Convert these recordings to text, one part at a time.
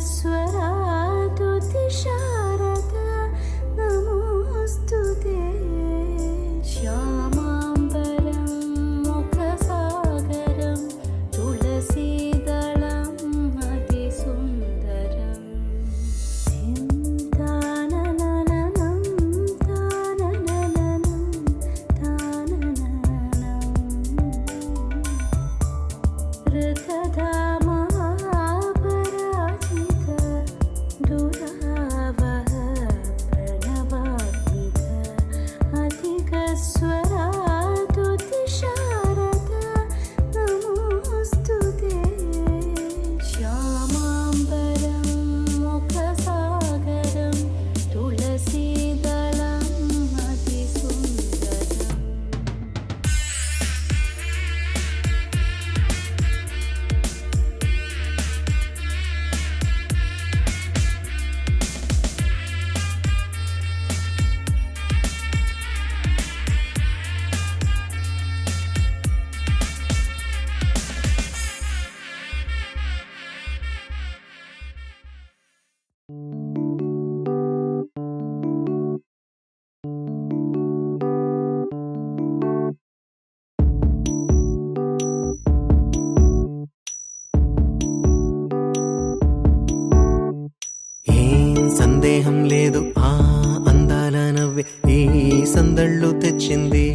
స్వరాతుతి శారద నమోస్తుతే శ్యామాంబరం ముఖసాగరం తులసీదళం అతి సుందరం తాననననం తాననననం తాననననం ऋतधामापराजित दुरावह प्रणवात्मिक अधिकस्वरातुति शारद नमोस्तुते श्यामांबरं मुखसागरं तुलसीदलं अतिसुन्दरम् ఏం సందేహం లేదు ఆ అందాల నవ్వే ఈ సందళ్ళు తెచ్చింది.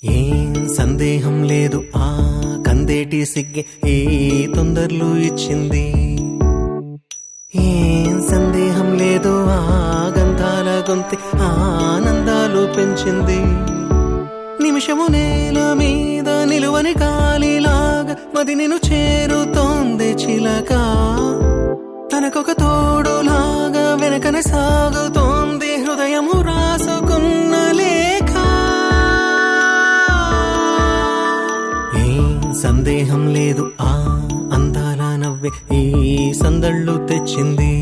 ఏం సందేహం లేదు ఆ కందేటి సిగ్గే ఈ తొందరలు ఇచ్చింది. ఏం సందేహం లేదు ఆ గంధాల గొంతి ఆనందాలు పెంచింది. నిమిషము నేల మీద నిలువని గాలిలాగా మది నిన్ను చేరుతోంది చిలక. తనకొక తోడులాగా వెనకనే సాగుతోంది హృదయము రాసుకున్న లేఖ. ఏం సందేహం లేదు ఆ అందాల నవ్వే ఈ సందళ్ళు తెచ్చింది.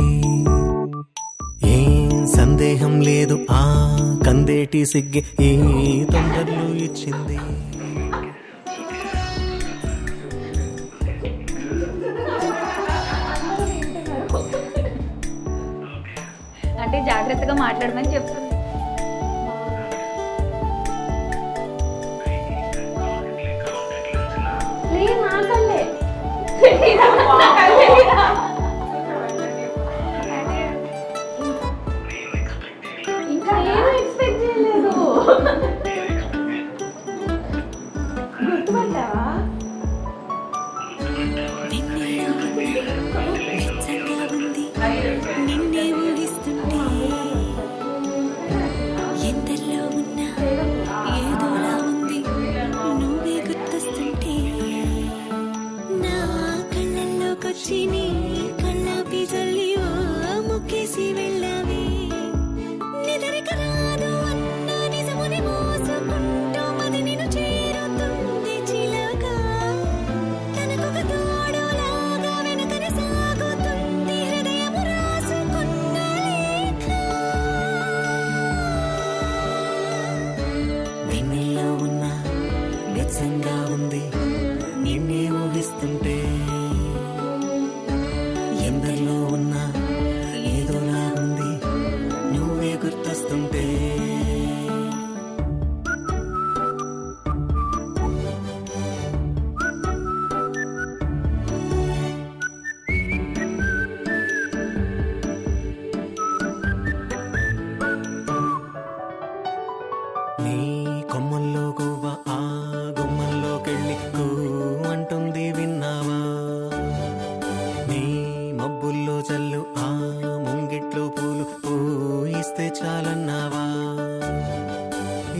ఏం సందేహం లేదు ఆ కందేటి సిగ్గే ఈ తొందరలు ఇచ్చింది. అంటే జాగ్రత్తగా మాట్లాడమని చెప్తుంది. ఇంకా ఏమీ ఎక్స్పెక్ట్ చేయలేదు. గుర్తుపట్టావా? నిన్నే ఊహిస్తుంటే ఎందరిలో ఉన్నా ఏదోలా ఉంది నువ్వే గుర్తొస్తుంటే నా కళ్ళల్లోకొచ్చి నీ కళ్ళాపి జల్లి ఓ ముక్కేసి వెళ్ళావే నిదరిక రాదు అన్న నిజముని మోసుకుంటూ మది నిన్ను చేరుతుంది చిలక తనకొక తోడులాగా వెనకనే సాగుతుంది హృదయము రాసుకున్న లేఖ. వెన్నెల్లో ఉన్న వెచ్చంగా ఉంది నిన్నే ఊహిస్తుంటే ఎందరిలో ఉన్న ఏదోలా ఉంది నువ్వే గుర్తొస్తుంటే. నీ కొమ్మల్లో గువ్వ ఆ గుమ్మల్లోకెళ్ళి కూ అంటుంది విన్నావా. నీ మబ్బుల్లో జల్లు ఆ ముంగిట్లో పూలు పూయిస్తే చాలన్నావా.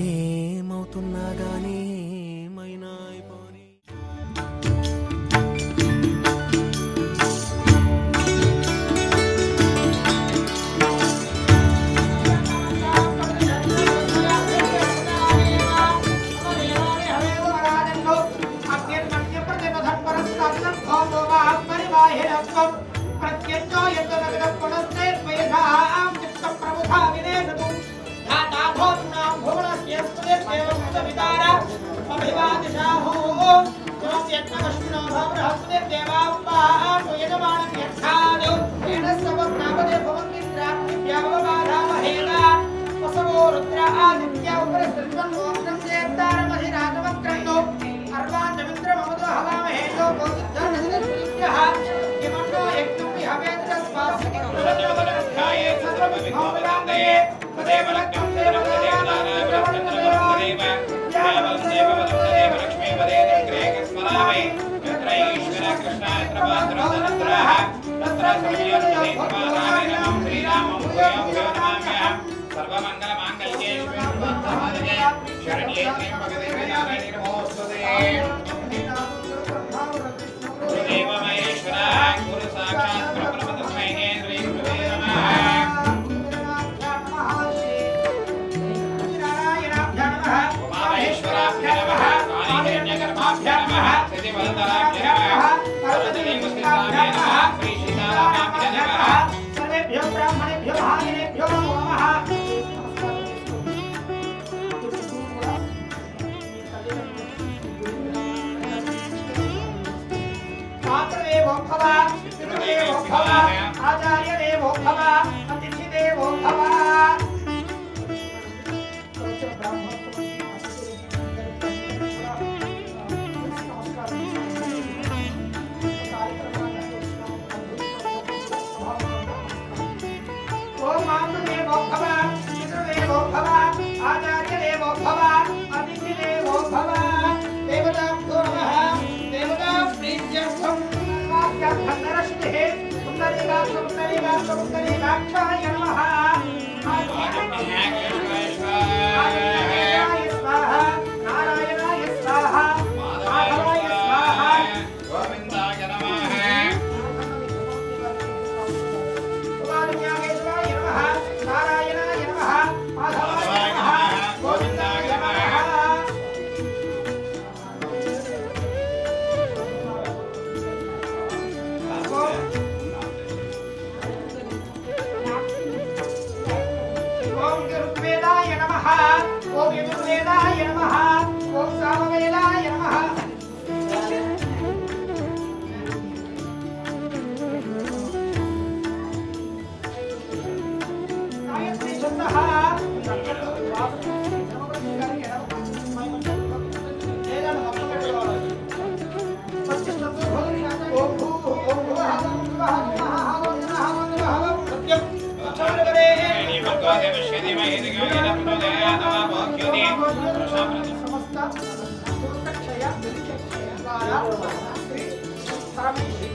ఏమవుతున్నా గానీ ఏమైనా అయిపోని देवा ఆదిత్య ఉపరస్తం ఓం దేవతారమహి రాజవక్రంగో అర్వాంచమిత్ర మమదో హవామహేజో బోధిద్ధర్ణదిత్యః కిమన్నో యజ్ఞం విహవేద తస్మాస్తి క్షాయే సర్వవిఘ్నోపశాంతయే తదేవ లక్ష్మీ దేవతానామేవ దేవవదేవ లక్ష్మీ వదేన గ్రేక స్మరామి యత్ర ఈశ్వర కృష్ణాయ త్రవాద్రదనత్రః తత్ర సమయోర్జనే సమానామినం శ్రీరామం భూయం నమామ్యహం సర్వమంగళమాంగళ్యే శుభే శరణ్యే త్ర్యంబకే నారాయణే నమోస్తుతే దేవ మహేశ్వర గురు సాక్షాత్ పరబ్రహ్మ తస్మై శ్రీ గురువే నమః ఉమామహేశ్వరాభ్య నమః కాళీహిరణ్యగర్భాభ్య నమః సిద్ధివల్లభాభ్య నమః సర్వదేవస్థితాభ్య నమః శ్రీ సీతారామాభ్య నమః సర్వేభ్యో బ్రాహ్మణేభ్యో మహాజనేభ్యో నమో నమః మాతృదేవో భవ పితృదేవో భవ ఆచార్యదేవో భవ అతిథిదేవో భవ ఓం మాతృదేవో భవ పితృదేవో భవ ఆచార్యదేవో భవ అతిథిదేవో భవ దేవతాభ్యో నమః దేవతా ప్రీత్యర్థం వాక్యార్థనరశ్మిః పుండరీకాక్షాయ నమః నారాయణాయ స్వాహ మాధవాయ స్వాహ గోవిందాయ నమః ఉమానాగేశ్వరాయ నమః నారాయణాయ నమః మాధవాయ నమః గోవిందాయ నమః ఓం ఋగ్వేదాయ నమః ఓం యజుర్వేదాయ నమః ఓం సామవేదాయ నమః గాయత్రీ ఛందః ఓం భూః ఓం భువః ఓం భువః ఓం నమః ఓం నమః ఓం సత్యం అక్షరగరే సమస్త దుఃఖక్షయ దుఃఖక్షయ ద్వారా శ్రీ పరమేశ్వరి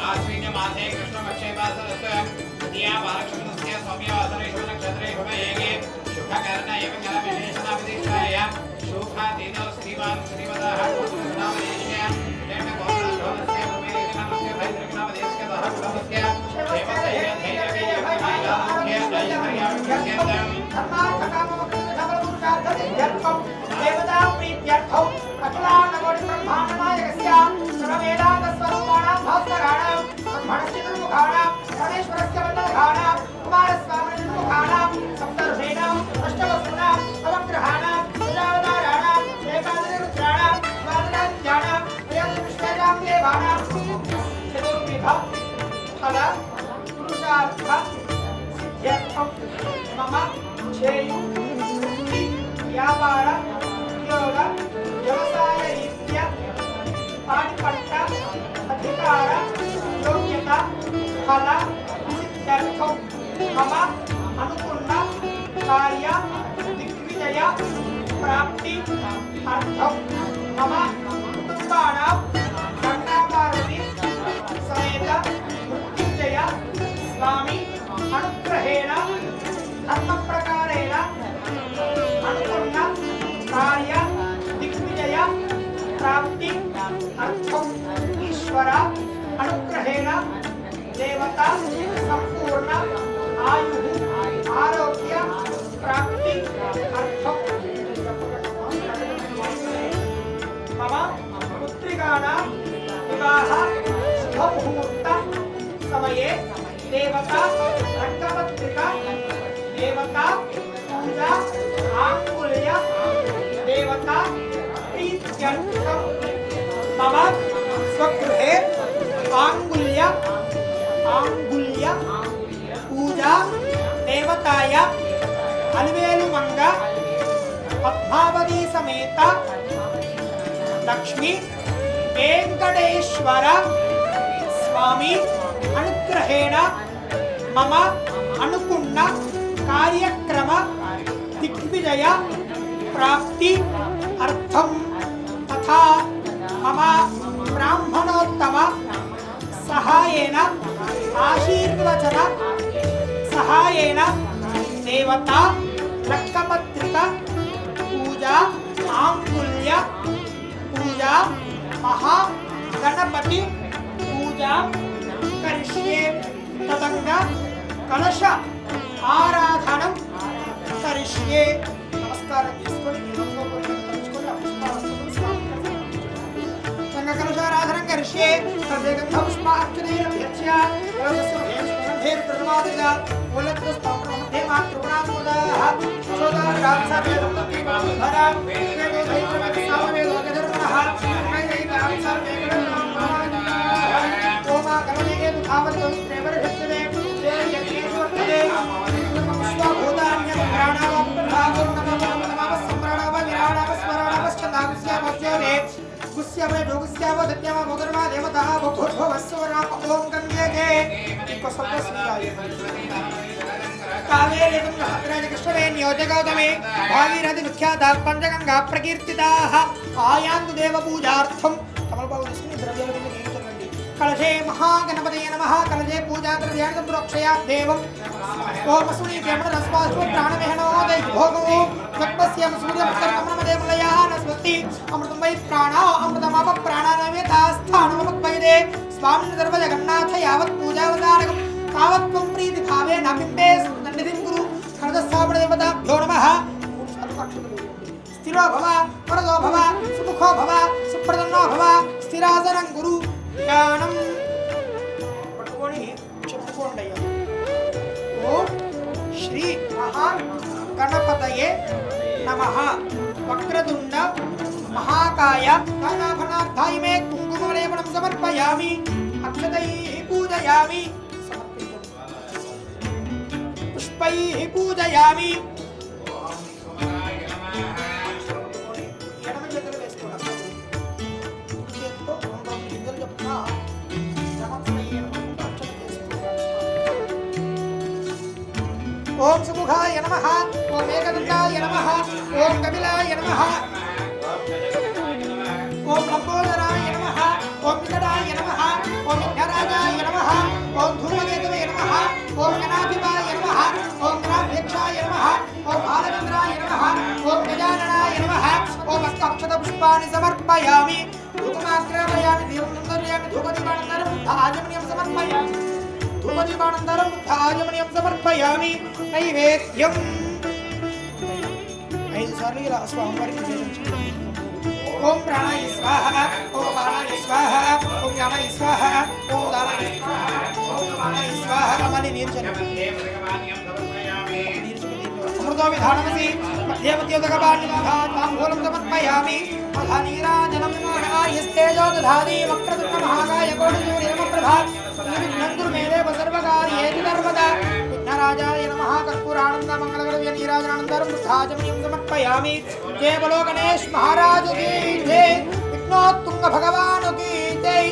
ఆశ్విన్యమాసే కృష్ణపక్షేపాసనస్య ద్వితీయా బాలక్షమణస్య సౌమ్యవాసరేషు నక్షత్రే భవయేగే శుభకర్ణ ఏవ కరవిశేషణాభిధిష్టాయ శోభాతీనో శ్రీమాన్ శ్రీమదః కృష్ణావదేశ్య లేట గోత్రధోనస్య భూమిరేతి నమస్య భైద్రకనామదేశ్య దహ కులమస్య దేవసైయ ధైర్యవేయ విమాయాముఖ్య ఐశ్వర్యాభివృద్ధ్యర్థం ధర్మార్థకామోక్షార్థం దేవతా ప్రీత్యర్థం అఖిలాండకోటి బ్రహ్మాండనాయకస్య సర్వవేదాంతస్వరూపాణాం భాస్కరాణాం బ్రహ్మణశ్చతుర్ముఖాణాం పరమేశ్వరస్య వందనఘాణాం కుమారస్వామినర్ముఖాణాం సప్తర్షీణాం అష్టవసూనాం నవగ్రహాణాం ప్రజావతారాణాం ఏకాదశరుద్రాణాం ద్వాదశాదిత్యానాం త్రయోదశవిశ్వేషాం దేవానాం చతుర్విధ ఫల పురుషార్థ సిద్ధ్యర్థం మమ చేయు వృత్తి వ్యాపార ఉద్యోగ వ్యవసాయ రీత్యా పాడి పంట అధికార యోగ్యత ఫల సిద్ధ్యర్థం మమ అనుకున్న కార్య దిగ్విజయ ప్రాప్తి అర్థం మమ కుటుంబానాం గంగాపార్వతి సమేత మృత్యుంజయ స్వామి అనుగ్రహేణ ధర్మ ప్రకారేణ అనుకున్న కార్య దిగ్విజయ ప్రాప్తి అర్థం ఈశ్వర అనుగ్రహేణ దేవత సంపూర్ణ ఆయు ఆరోగ్య ప్రాప్తి అర్థం మమ పుత్రికాణాం వివాహ శుభముహూర్త సమయే దేవత రక్తపత్రిక దేవత పూజ ఆంగుల్య దేవత ప్రీత్యర్థం మమ స్వగృహే ఆంగుల్య పూజ దేవతాయ అలివేలుమంగ పద్మావతి సమేత లక్ష్మీ వెంకటేశ్వర స్వామి అనుగ్రహేణ మమ అనుకున్న కార్యక్రమ దిగ్విజయ ప్రాప్తి అర్థం తథా మమ బ్రాహ్మణోత్తమ సహాయేన ఆశీర్వచన సహాయేన దేవతా లక్కపత్రిక పూజా ఆంగుల్య పూజా మహాగణపతి పూజా కరిష్యే తదంగా కలశ ఆరాధనం కరిష్యే. నమస్కారం చేసుకొని కలశారాధనం కరిష్యే. నియోజకౌతమే భాగీరథి విఖ్యాత పంచగంగా ప్రకీర్తితాః ఆయాంతు దేవ పూజార్థం కమలబాబు తీసుకుని ద్రవ్యాల కింద గీయించండి. కలశే మహాగణపతయే నమః. కలశే పూజా ద్రవ్యాన్ని సంప్రోక్షయా దేవం ఓం అస్మీ కేమణ రస్వాసు ప్రాణమేహనో దైవ భోగో తత్పస్యం సూర్యపుత్రమనమదేమలయా నస్వతి అమృతం వై ప్రాణ అమృతమాప ప్రాణానవేతా స్థానమపద్వైదే స్వామిన్ సర్వ జగన్నాథ యావత్ పూజావతారకం తావత్వం ప్రీతి భావేన బింబే సన్నిధిం కురు. దేవతాభ్యో నమః. స్థిరో భవ వరదో భవ సుముఖో భవ సుప్రసన్నో భవ స్థిరాసనం గురు. ధ్యానం పట్టుకొని చెప్పుకోండి. ఓం శ్రీ మహాగణపతయే నమః. వక్రతుండ మహాకాయ దానాభరణార్థాయ మే కుంకుమలేపనం సమర్పయామి. అక్షతైః పూజయామి. పుష్పైః పూజయామి. ఎడమ చేతులు వేసుకోవడం. చేతితో 2 గింజలు చొప్పున ఓం సుముఖాయ నమః. ఓం ఏకదంతాయ నమః. ఓం కపిలాయ నమః. ఓం లంబోదరాయ నమః. ఓం వికటాయ నమః. ఓం విఘ్నరాజాయ నమః. ఓం ధూమకేతవే నమః. ఓం గణాధిపాయ నమః. ఓం గణాధ్యక్షాయ నమః. ఓం బాలచంద్రాయ నమః. ఓం గజాననాయ నమః. ఓం అష్టక్షత పుష్పాణి సమర్పయామి. ధూపమాగ్రాపయామి. దీపం సందర్శయామి. ధూపదీపానంతరం ఆచమనీయం సమర్పయామి. ధూపదీపానంతరం ఆచమనీయం సమర్పయామి. నైవేద్యం 5 సార్లు ఇలా స్వామివారికి నివేదించండి. ఓం ప్రాణాయ స్వాహ. ఓం బాలాయ స్వాహ. ఓం యామాయ స్వాహ. ఓం దానాయ స్వాహ. ఓం సమానాయ స్వాహ. మళ్ళీ నీర్చండి. అమృతో విధానమసి మధ్య మధ్యోదకపాణిమూలం సమర్పయామి. నీరాజనం యస్తేజో దధాతి వక్రతుండ మహాకాయ కోటిసూర్యనమప్రభా నిర్విఘ్నం మేదేవ సర్వకార్యేషు సర్వదా. విఘ్నరాజాయ నమః. కర్పూరానంద మంగళగణవ్య నీరాజనానందరం బుద్ధాచమనీయం సమర్పయామి. జయ బలో గణేష్ మహారాజు కీ జై. విఘ్నోత్తుంగ భగవాను కీ జై.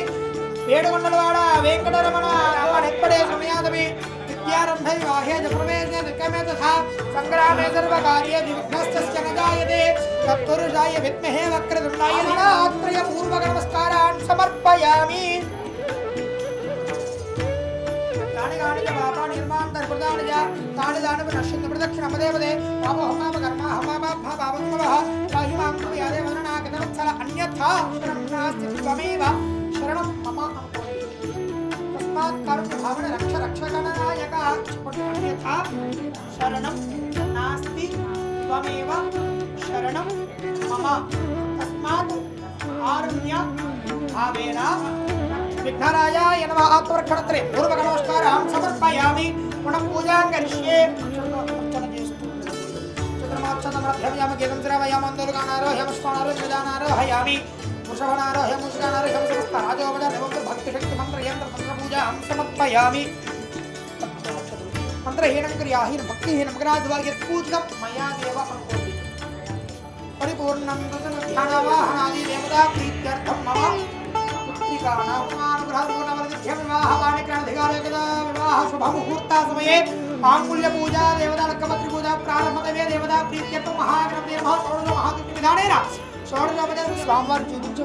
ఏడుకొండలవాడ వెంకటరమణ రామణెప్పడే సమయాదవి విద్యారంభై బాహ్య ప్రవేశే దిక్కమే తథా సంగ్రామే సర్వకార్యే విఘ్నస్తస్య న జాయతే. తత్పురుషాయ విద్మహే వక్రతుండాయ ధనాత్రయ పూర్వక నమస్కారాన్ సమర్పయామి. తాని గాని పాప నిర్మాంతర్కృతాని చ తాని దాని నశ్యంత ప్రదక్షిణమదేవదే. పాప హోమాప కర్మ హోమాపాప పాపమవః పాహి మాం కృపయాదే వదనాగతవత్సల అన్యథా శరణం నాస్తి త్వమేవ శరణం మమ అనుకోండి. తస్మాత్ కారుణ్య భావన రక్ష రక్షగణనాయక అన్యథా శరణం నాస్తి త్వమేవ శరణం మమ. తస్మాత్ కారుణ్య భావేన విఘ్నరాజాయ నమః. ఆత్మరక్షణత్రే పూర్వక నమస్కారం సమర్పయామి. పునః పూజాం కరిష్యే. అర్చన చేస్తూ చంద్రమాక్షతమధ్యమయామ గీతం శ్రావయామందోలుగానారోహ్యం స్మరణారోహయామి. వృషభనారోహ్యం ముషికానారోహ్యం సమస్త రాజోపజ భక్తి శక్తి మంత్ర యంత్ర తంత్ర పూజాం సమర్పయామి. మంత్రహీనం క్రియాహీనం భక్తిహీనం గ్రాద్వా యత్పూజితం మయా దేవ అనుకోండి. పరిపూర్ణం ధ్యానవాహనాది దేవతా ప్రీత్యర్థం మమ పుత్రికానాం అనుగ్రహపూర్ణవరదిభ్యం వివాహవాణిగ్రహధికారకదా వివాహ శుభముహూర్త సమయే ఆంగుల్య పూజా దేవతా లక్కపత్రి పూజా ప్రారంభతమే దేవతా ప్రీత్యర్థం మహాగణపతి నమః షోడశ మహాగణపతి విధానేన షోడశోపచార స్వామివారు చూపించి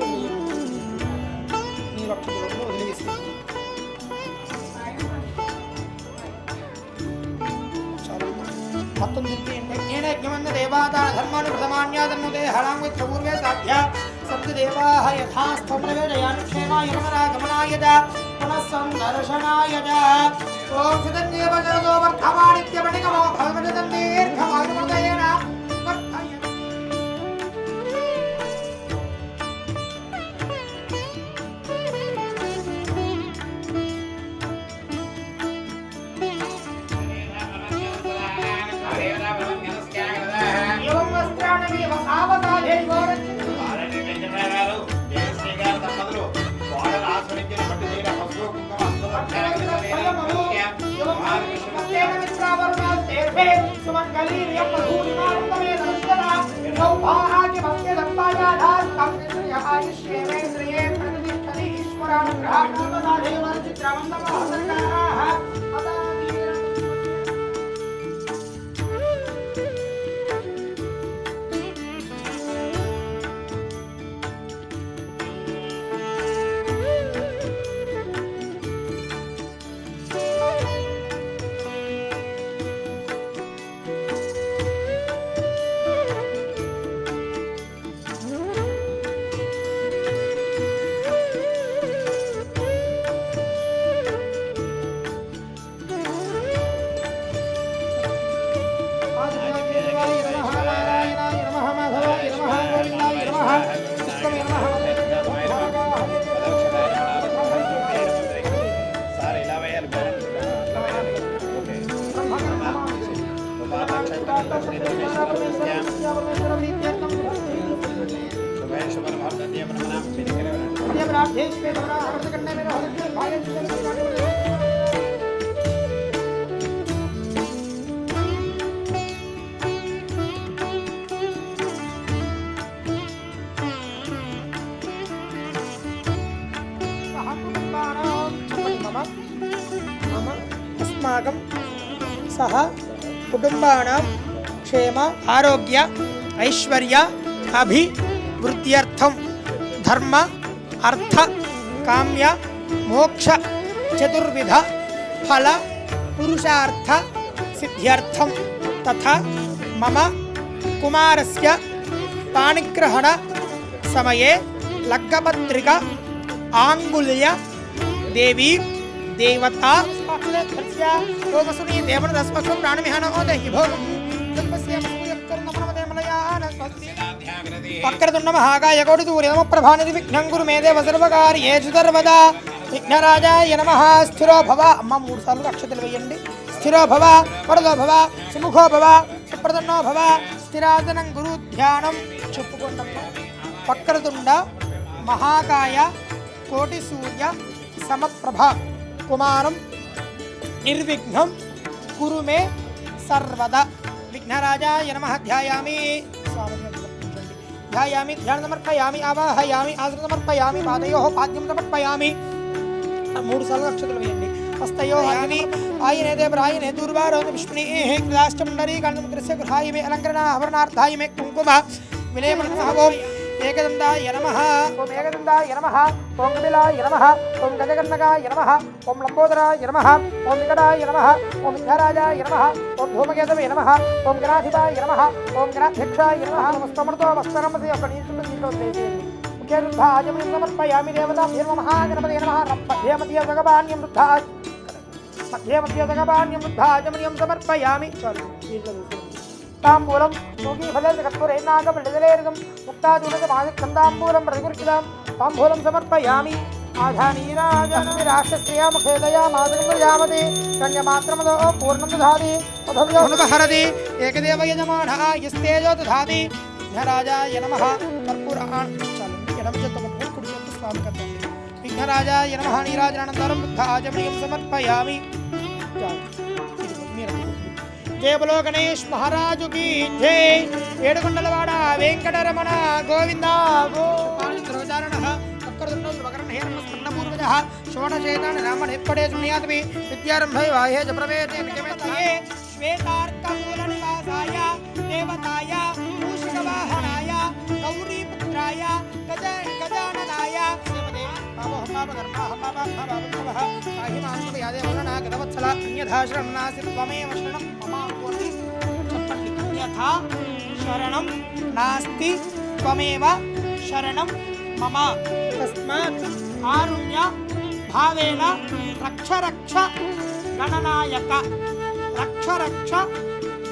నీ రక్షకులను వదిలివేస్తుంది. మొత్తం చెప్పి నేను యజ్ఞమంద దేవాదాన ధర్మాన్ని ప్రథమాన్యాదన్నుదే హరాంగిత్ర పూర్వే సాధ్య సప్తదేవాః యథాస్థమనవేదయామి క్షేమాయ గమనాయ చ పునః సందర్శనాయ చ. ఓం సుతంజేవ జరదో వర్ధమానిత్యమణిగమో భవజతం దీర్ఘమాయుర్దయేన వర్ధయేన. ఏవం వస్త్రాణమేవ సావధానే గోరక్షిత अस्माकं सह कुटुंबानां क्षेम आरोग्य ऐश्वर्य अभिवृद्ध्यर्थं धर्म अर्थ काम्य मोक्ष चतुर्विध फल पुरुषार्थ सिद्ध्यर्थं तथा मम कुमारस्य पाणिग्रहण समये लग्गपत्रिका आंगुल्य देवी देवता वक्रतुंड महाकाय कोटिसूर्य नमः प्रभानिधि विघ्नं कुरु मे देव सर्वकार्येषु सर्वदा विघ्नराजाय नमः स्थिरो भव अम्म मूడు సార్లు అక్షతలు వేయండి स्थिरो भव वरदो भव सुमुखो भव सुप्रसन्नो भव स्थिरासनं गुरु ध्यानं చెప్పుకోండమ్మ वक्रतुंड महाकाय कोटिसूर्य समप्रभ कुमारं निर्विघ्नं कुरु मे सर्वदा विघ्नराजाय नमः ध्यायामि ध्यायामि ध्यान समर्पयामि आवाहयामि आसन समर्पयामि पादयोः पाद्यं समर्पयामि मूడు సార్లు అక్షతలు వేయండి हस्तयोः आयने आयने प्रायने दूर्वारों विष्णुः कृदाष्टमण्डली कान्तमुद्रस्य गृहाय मे अलङ्करणाभरणार्थाय मे कुङ्कुम विलेपनः ओम एकदन्ताय नमः ओम एकदन्ताय नमः ओम कपिलाय नमः ओम गजकर्णकाय नमः ओम लंबोदराय नमः ओम विकटाय नमः ओम विघ्नराजाय नमः ओम धूमकेतवे नमः ओम गणाधिपाय नमः ओम गणाध्यक्षाय नमः नमस्तमृतो वस्त्रमसे अपनीतुल्लोदेशे मुख्यरुद्धाजमनिं समर्पयामि देवताभ्यो महागणपतये नमः मध्यमध्य भगवान्यं रुद्धाज मध्यमध्य भगवान्यं रुद्धाजमनिं समर्पयामि चलो तांबूलं योगी फलेन कत्पुरे नागमण्डलेर्गं मुक्तादुनकमादिकन्दाम्बूलं प्रतिगुर्किदां तांबूलं समर्पयामि आधानीराजनमि राक्षस्या मुखेदया मातृमर्यामते कन्यमात्रमदो पूर्णं दधाति तथव्योनुपहरति एकदेव यजमानः यस्तेजो दधाति विघ्नराजाय नमः कर्पूरान् विघ्नराजाय नमः नीराजनानन्तरं बुद्धाजमनिं समर्पयामि జయ బలో గణేష్ మహారాజు కీ జై. ఏడుకొండలవాడ వెంకటరమణ గోవింద గోవిందోచారణ షోడశేతాని రామణిప్పడే సునియాతమి విద్యారంభై వాహే చ ప్రవేదే నిజమేతయే శ్వేతార్కమూల నివాసాయ దేవతాయ మూషికవాహనాయ గౌరీపుత్రాయ గజాననాయ శ్రీమతే గతవత్సల అన్యథా శరణం త్వమేవ శరణం మమావతి. చెప్పండి. అన్యథా శరణం నాస్తి త్వమేవ శరణం మమ. తస్మాత్ కారుణ్య భావేన రక్ష రక్ష గణనాయక రక్ష రక్ష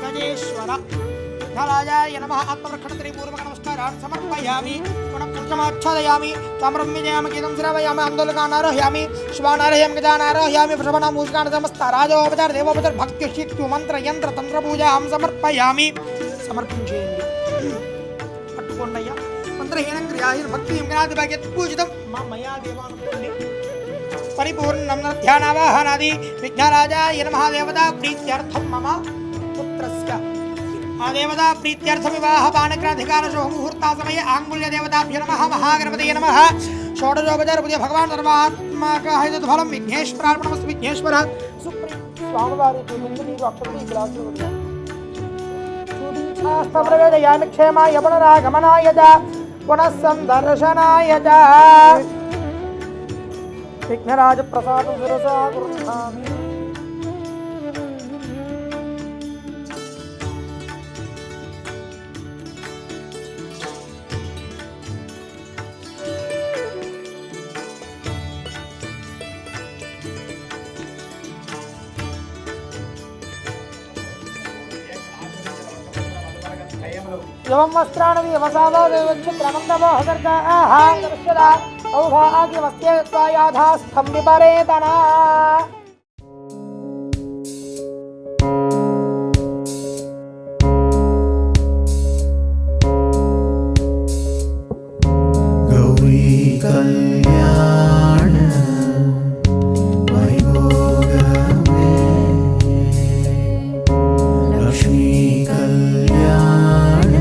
గజేశ్వర. విఠలాయ నమః. ఆత్మరక్షణత్రి పూర్వక నమస్కారాన్ని సమర్పయామి. పునఃపుత్రమాచ్ఛాదయామి. తామ్రం విజయామి గీతం శ్రావయామి. ఆందోళకానారోహయామి. శివానారహ్యం గజానారోహయామి. వృషభనామూషికాన సమస్త రాజోపచార దేవోపచార భక్తి శక్తి మంత్ర యంత్ర తంత్ర పూజాం సమర్పయామి. సమర్పించేయండి. పట్టుకోండయ్యా. మంత్రహీనం క్రియాహీన భక్తి గణాధిపత్య పూజితం మయా దేవానుకోండి. పరిపూర్ణం ధ్యానావాహనాది విఘ్నరాజాయ నమః. దేవతా ప్రీత్యర్థం మమ పుత్రస్య ఆ దేవతా ప్రీత్యర్థ వివాహ పానగ్రాధికార శుభ ముహూర్త సమయ ఆంగుల్య దేవతాభ్య నమః. మహాగణపతయే నమః. షోడశోపచార పూజ భగవాన్ సర్వాత్మక ఫలం విఘ్నేశ్వరార్పణమస్తు. విఘ్నేశ్వర సుప్రీం స్వామివారి ముందు నీరు అక్షరం గ్లాసు ప్రవేదయామి. క్షేమాయ పునరాగమనాయ చ పునః సందర్శనాయ చ విఘ్నరాజ ప్రసాదం శిరసా గృహామి. యం వస్త్రాణి వ్యవసాదో దేవచ్ఛత్రమందవో హగర్గాః దర్శదా ఔభాగ్యమస్త్యత్వాయాధాస్థం విపరేతనా. గౌరీ కళ్యాణ వైభోగమే లక్ష్మీ కళ్యాణ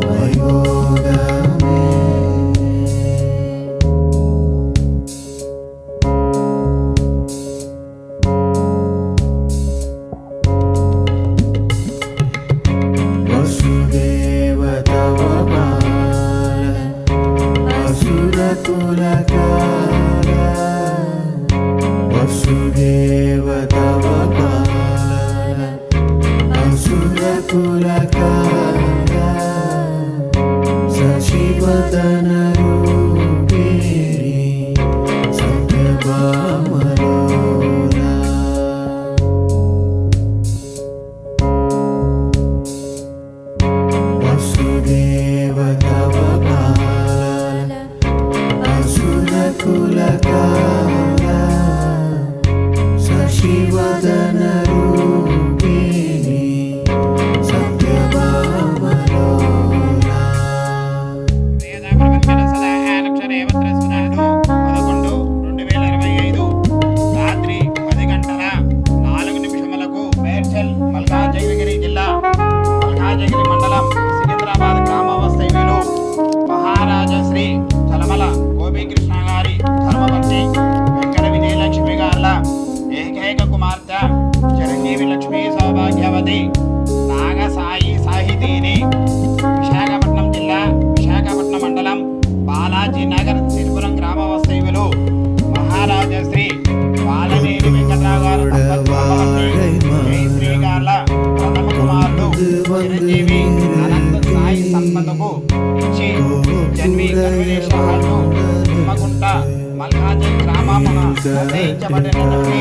వైభోగమే వసుదేవ తవ బాల అసురకులకార వసుదేవ తవ బాల అసురకులకార శశివదన రూపిణి సత్యభామలోలా వసుదేవ తవ బాల అసురకులకార శశివదన రూపిణి సత్యభామలోలా. రాత్రి 10:04 మేడ్చల్ మల్కాజ్గిరి జిల్లా మల్కాజ్గిరి మండలం సికింద్రాబాద్ గ్రామవస్తైలో మహారాజశ్రీ చలమల గోపీకృష్ణ గారి ధర్మపత్ని వెంకట విజయలక్ష్మి గార్ల ఏకైక కుమార్తె చిరంజీవి లక్ష్మీ సౌభాగ్యవతి నాగసాయి సాహితీని విశాఖపట్నం జిల్లా విశాఖపట్నం మండలం బాలాజీ నగర్ సిరిపురం గ్రామవస్తైలో మహారాజశ్రీ బాలనేని వెంకటరావు గారు జయశ్రీ గార్ల ప్రథమ కుమారుడు చిరంజీవి అనంత సాయి సంపదకు ఇచ్చి జన్మి కన్వీనేశ్వరాలను తుమ్మగుంట మల్కాజ్గిరి గ్రామమున నిర్ణయించబడినటువంటి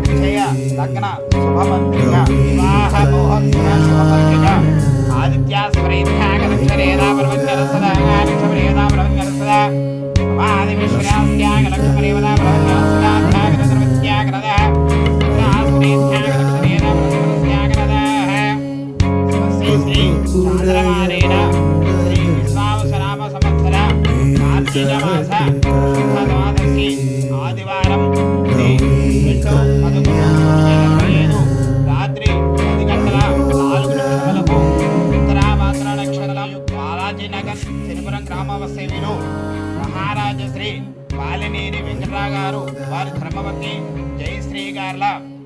విజయ లగ్న శుభపత్రిక వివాహ మహోత్సవ శుభపత్రిక ఆదిత్యాస్పరేధాగలక్షరేధాపరవన్యరసదాగలక్షరేధాపరవన్యరసదా ఆదివిశ్వరాస్త్యాగలక్షమరేవదాపరవన్యరసదాత్యాగరసర్వత్యాగరదా శ్రీ చంద్రమానేన శ్రీ విశ్వావసనామ సంవత్సర కార్తీక మాస శుద్ధ ద్వాదశి ఆదివారం శ్రీ 2/11/2025 రాత్రి కుమారుడు మహారాజశ్రీ బాలినేని వెంకటరావు గారు వారి ధర్మపత్ని జయశ్రీ గార్ల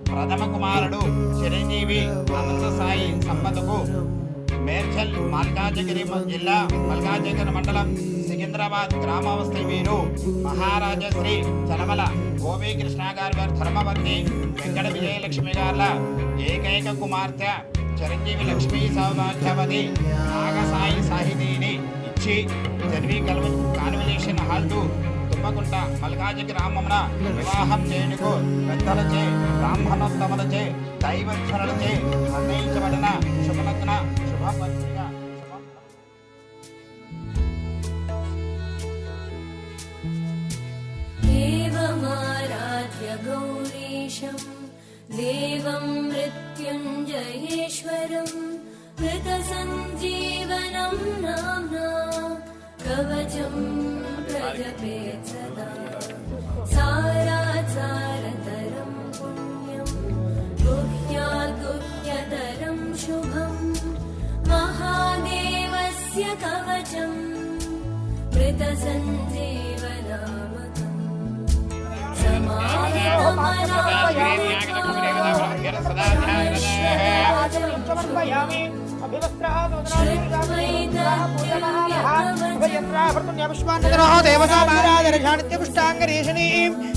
ప్రథమ కుమారుడు చిరంజీవి అనంత సాయి సంపదకు మేడ్చల్ మల్కాజిగిరి జిల్లా మల్కాజిగిరి మండలం సికింద్రాబాద్ గ్రామవస్థి వీరు మహారాజశ్రీ చలమల గోపీకృష్ణ గారి వారి ధర్మపత్ని వెంకట విజయలక్ష్మి గార్ల ఏకైక కుమార్తె చిరంజీవి లక్ష్మీ సౌభాగ్యవతి నాగసాయి సాహితీని ఇచ్చి జన్వీ కాన్వల్యూషన్ హాల్ తుమ్మకుంట మల్కాజి గ్రామమున వివాహం చేయుటకు పెద్దలచే బ్రాహ్మణోత్తములచే దైవజ్ఞులచే నిర్ణయించబడిన శుభలగ్న శుభపత్రిక देवमाराध्य गौरीशं देवं मृत्युञ्जयेश्वरं मृतसञ्जीवनं नाम्ना कवचं प्रजपेत् सदा सारासारतरं पुण्यं गुह्याद्गुह्यतरं शुभं महादेवस्य कवचं मृतसञ्जीवनामकम् సమర్పయామి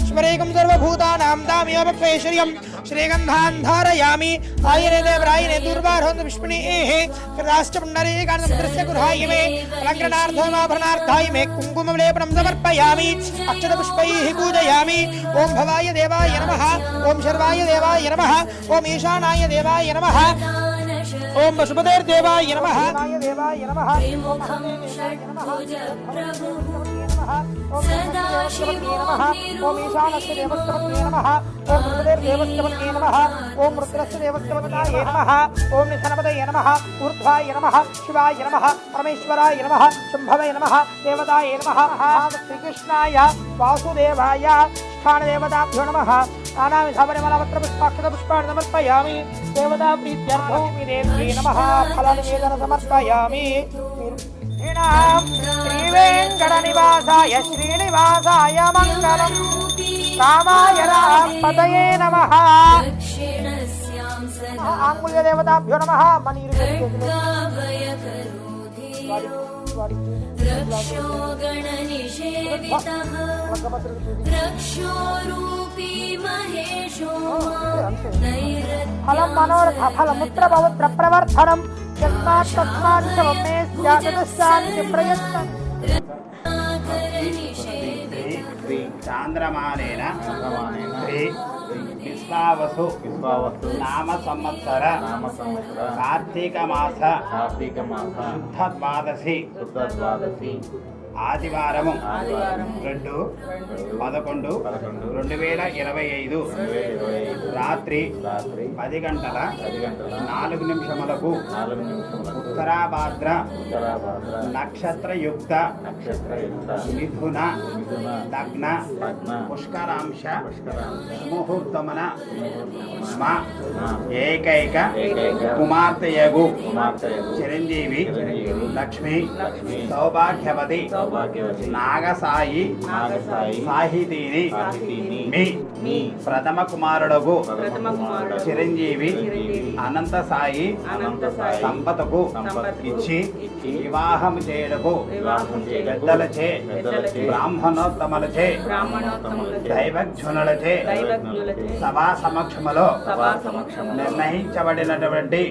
స్మరేకం సర్వభూతానాం దామ్యవ పేశ్వర్యం శ్రీగంధాన్ ధారయామి ఆయనే దేవరాయనే దుర్వారోహం పుష్పిణీః రాష్ట్రపుండరీకాంతముద్రస్య గృహాయ మే అలంకరణార్థమాభరణార్థాయ మే కుంకుమలేపనం సమర్పయామి అక్షతపుష్పైః పూజయామి ఓం భవాయ దేవాయ నమః ఓం శర్వాయ దేవాయ నమః ఓం ఈశానాయ దేవాయ నమః ఓం పశుపతేర్దేవాయ నమః దేవాయ నమః त्रिमुखं षड्भुज प्रभुः सदाशिवो ఓం ఈశానస్య దేవస్తవతే నమః ఓం దేవస్తవతే నమః ఓం రుద్రస్య దేవస్తవతాయ నమః ఓం నిధనపతయ నమః ఊర్ధ్వాయ నమః శివాయ నమః పరమేశ్వరాయ నమః శంభవే నమః దేవతాయ నమః శ్రీకృష్ణాయ వాసుదేవాయ స్థానదేవతాభ్యో నమః నానావిధపరిమళపత్ర పుష్పాక్షత పుష్పాన్ని సమర్పయామి దేవతా ప్రీత్యర్థం దేవ్యై నమః ఫలనివేదన సమర్పయామి శ్రీవేంకటనివాసాయ శ్రీనివాసాయ మంగళం రామాయ రామపతయే నమః दक्षिणस्यां सदा ఆంగుల్య దేవతాభ్యో నమః रक्षो गणनिषेवितः रक्षो रूपी महेशो ఫలం మనోరథ ఫలముత్ర పవిత్ర ప్రవర్ధనం యస్మాత్ తస్మాత్ శవమే స్యాదశాంతి ప్రయత్నం శ్రీ చాంద్రమానేన శ్రీ విశ్వావసు నామ సంవత్సర కార్తీక మాస శుద్ధ ద్వాదశి ఆదివారము 2/11/2025 రాత్రి 10 గంటల 4 నిమిషములకు ఉత్తరాభాద్ర నక్షత్రయుక్త మిథున లగ్న పుష్కరాంశ ముహూర్తమున మా ఏకైక కుమార్తెయగు చిరంజీవి లక్ష్మి సౌభాగ్యవతి నాగసాయి సాహితీని మీ ప్రథమ కుమారుడుగు చిరంజీవి అనంత సాయి సంపదకు ఇచ్చి వివాహం చేయడకు పెద్దలచే బ్రాహ్మణోత్తములచే దైవజ్ఞులచే సభా సమక్షములో నిర్ణయించబడినటువంటి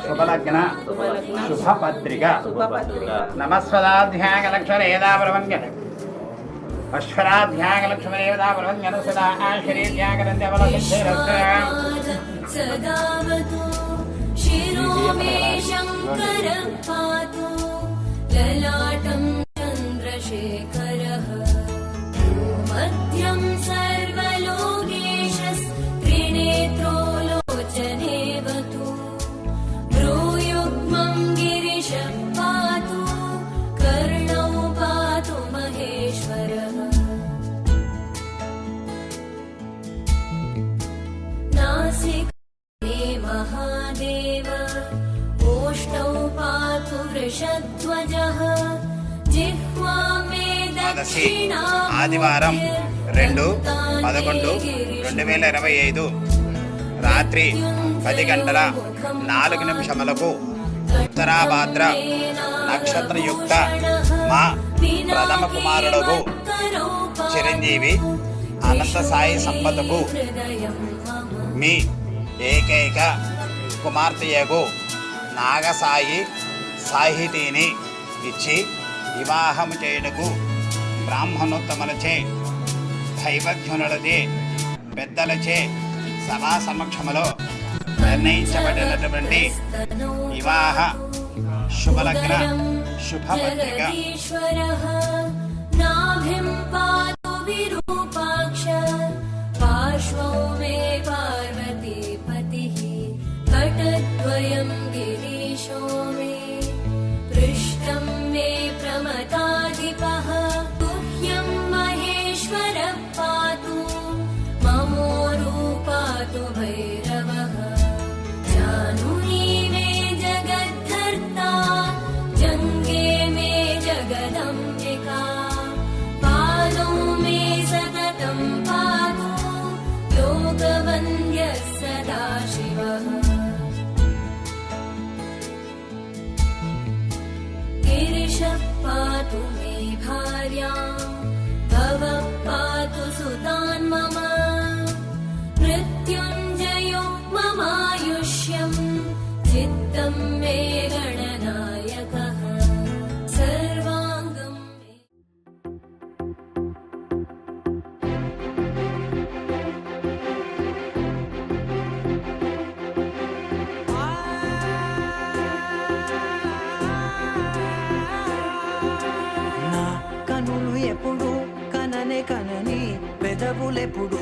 శుభలగ్న శుభపత్రిక నమస్వదాధ్యాగలక్షరేదాబ్రహ్మణ్య అశ్వరాధ్యాగలక్ష్మరేదాబ్రహ్మణ్య సదా ఆశ్చర్యాగరంధ్యవలసిద్ధేరస్య सदावतु शिरो मे शङ्करः पातु ललाटं चन्द्रशेखरः मध्यं सर्वलोकेशस्त्रिनेत्रो लोचनेवतु भ्रूयुग्मं गिरिशः पातु कर्णौ पातु महेश्वरः नासिक महादेव ओष्ठौ पातु वृषध्वजः जिह्वा త్రయోదశి ఆదివారం 2/11/2025 రాత్రి 10:04 ఉత్తరాభాద్ర నక్షత్రయుక్త మా ప్రథమ కుమారుడు చిరంజీవి అనంత సాయి సంపదకు మీ ఏకైక కుమార్తెయగు నాగసాయి సాహితీని ఇచ్చి వివాహము చేయుటకు బ్రాహ్మణోత్తములచే దైవజ్ఞులచే పెద్దలచే సభా సమక్షములో నిర్ణయించబడినటువంటి వివాహ శుభలగ్న శుభపత్రిక नाभिं पातु विरूपाक्ष पार्श्वो मे पार्वतीपतिः कटद्वयं गिरीशो मे पृष्ठं मे प्रमदाधिपः गुह्यं महेश्वरः पातु ममोरू पातु भैरवः जानुनी मे जगद्धर्ता जङ्गे मे जगदम्बिका पादौ मे सततं पातु योगवन्द्यः सदाशिवः गिरिशः पातु मे भार्यां भवः पातु सुतान् मम मृत्युञ्जयो ममायुष्यं चित्तं मे गणनायकः सर्वाङ्गं मे నా కనులు ఎప్పుడు కననే కనని పెదవులెప్పుడు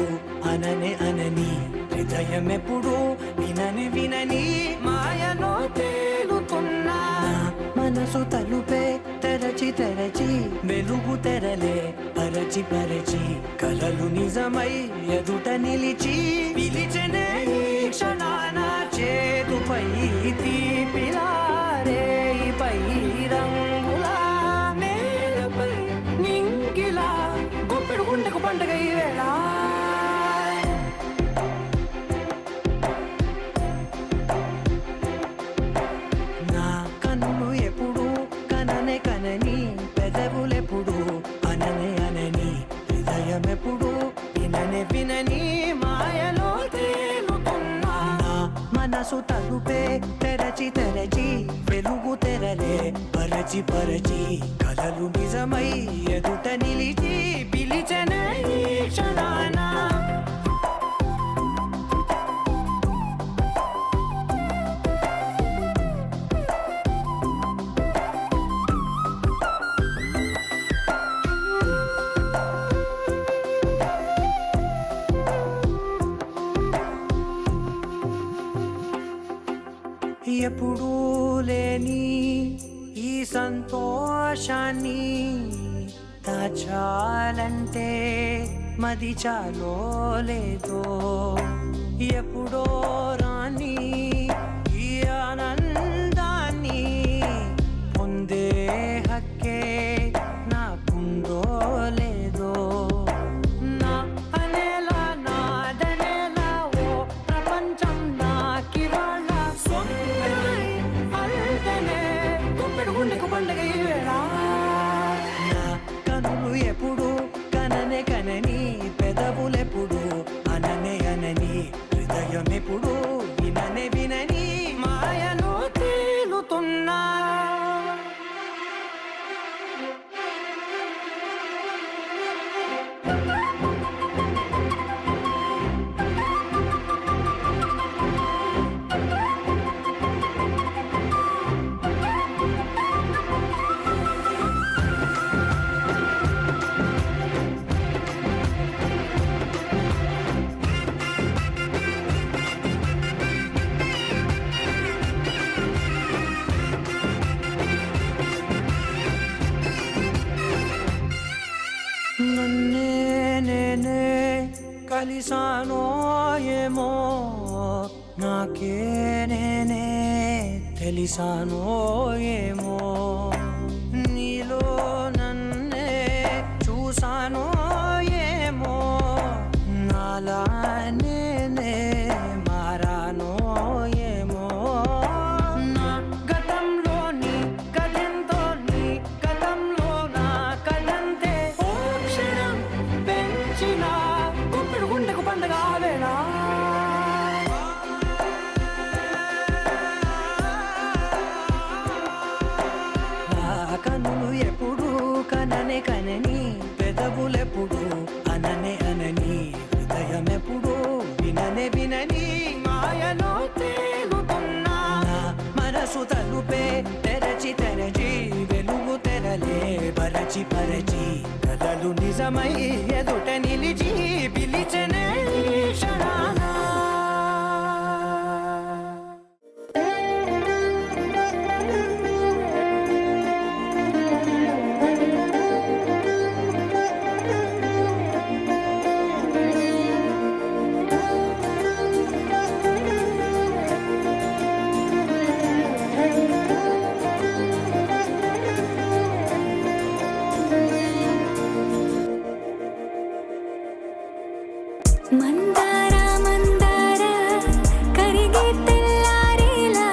అననే అనని హృదయం ఎప్పుడు వినని వినని మాయలో తేలుతున్నా నా మనసు తలుపే తెరచి తెరచి వెలుగు తెరలే పరచి పరచి కలలు నిజమై ఎదుట నిలిచి పిలిచెనే ఈ క్షణాన చేతుపై తీపిలారే పై రంగులా నేలపై నింగిలా గుప్పెడు గుండెకు పండగ ఈ వేళ నా కన్నులు ఎప్పుడు కననే కనని పెదవులెప్పుడు అననే అనని హృదయం ఎప్పుడు విననే వినని మాయలో తేలుతున్నా నా మనసు తలుపే తెరచి తెరచి వెలుగు తెరలే పరచి పరచి కలలు నిజమై ఎదుట నిలిచి పిలిచెనే ఈ క్షణాన ఎప్పుడూ లేని ఈ సంతోషాన్ని దాచాలంటే మది చాలో లేదో ఎప్పుడో రాని ఈ ఆనందాన్ని పొందే హక్కే నాకుందో లేదో నా అనేలా నాదనేలా ఓ ప్రపంచం నాకివాళ్ళ సొంతమై అల్దనే గుప్పెడు గుండెకు పండగ ఈ వేళ నా కనులు ఎప్పుడు కననే కనని పెదవులెప్పుడు అననే అనని హృదయం ఎప్పుడు విననే వినని మాయలో తేలుతున్నా నన్నే నేనే కలిసానో ఏమో నాకే నేనే తెలిసానో ఏమో నీలో నన్నే చూ పరచి కలలు నిజమై ఎదుట నిలిచి పిలిచనే శరణా. మందార మందార కరిగే తెల్లారేలా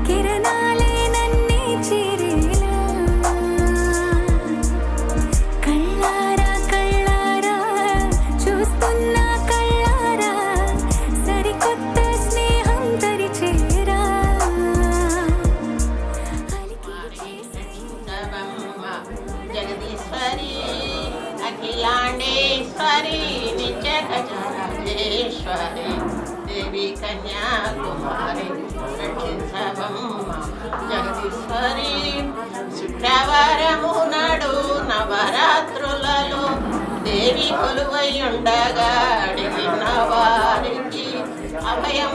కిరణాలే నన్నే చేరేలా కళ్ళారా కళ్ళారా చూస్తున్నా కళ్ళారా సరికొత్త స్నేహం తరిచేరా జగదీశ్వరి అఖిలాండేశ్వరి నిత్యగజరాజేశ్వరి దేవి కన్యాకుమారి రక్షించవమ్మ జగదీశ్వరి. శుక్రవారము నాడు నవరాత్రులలో దేవి కొలువై ఉండగా అడిగిన వారికి అభయం